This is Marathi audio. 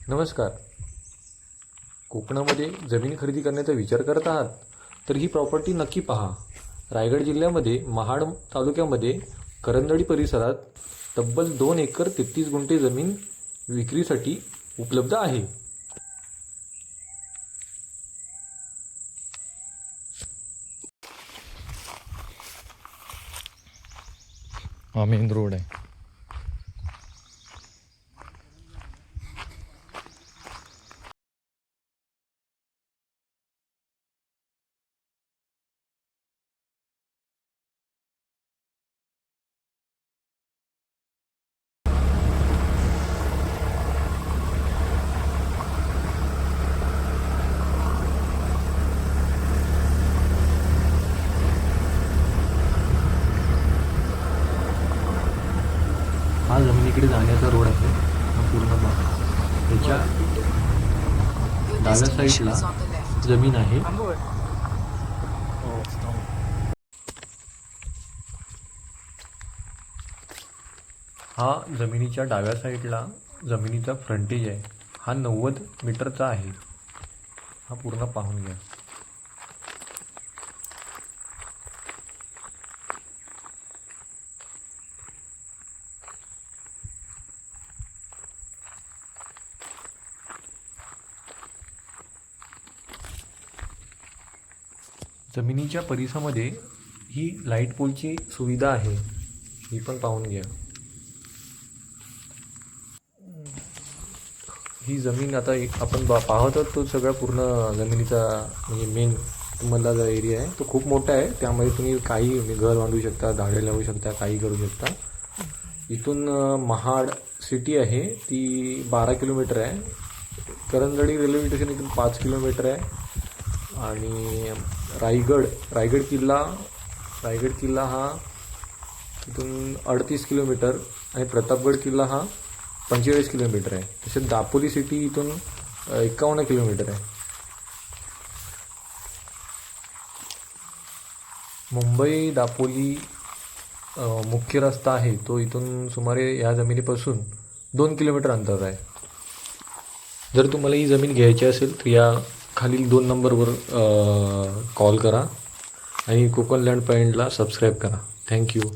नमस्कार. कोकणामध्ये जमीन खरेदी करण्याचा विचार करत आहात तर ही प्रॉपर्टी नक्की पहा. रायगड जिल्ह्यामध्ये महाड तालुक्यामध्ये करंजडी परिसरात तब्बल 2 एकर 33 गुंठे जमीन विक्रीसाठी उपलब्ध आहे. हा मेन रोड आहे. हा जमिनीकडे जाण्याचा रोड आहे. हा पूर्ण भाग त्याच्या डाव्या साईडला जमीन आहे. हा जमिनीच्या डाव्या साईडला जमिनीचा फ्रंटेज आहे. हा 90 मीटरचा आहे. हा पूर्ण पाहून घ्या. जमिनीच्या परिसरामध्ये ही लाईट पोलची सुविधा आहे. ही पण पाहून घ्या. ही जमीन आता आपण पाहत आहोत तो सगळा पूर्ण जमिनीचा म्हणजे मेन मधला जो एरिया आहे तो खूप मोठा आहे. त्यामध्ये तुम्ही काही घर बांधू शकता, झाडे लावू शकता, काही करू शकता. इथून महाड सिटी आहे ती 12 किलोमीटर आहे. करंजडी रेल्वे स्टेशन इथून 5 किलोमीटर आहे. आणि रायगड किल्ला हा इथून 38 किलोमीटर आणि प्रतापगड किल्ला हा 45 किलोमीटर आहे. तसेच दापोली सिटी इथून 51 किलोमीटर आहे. मुंबई दापोली मुख्य रस्ता आहे तो इथून सुमारे या जमिनीपासून 2 किलोमीटर अंतर आहे. जर तुम्हाला ही जमीन घ्यायची असेल तर या खालील 2 नंबरवर कॉल करा आणि कोकण लँड पॉईंटला सबस्क्राईब करा. थँक्यू.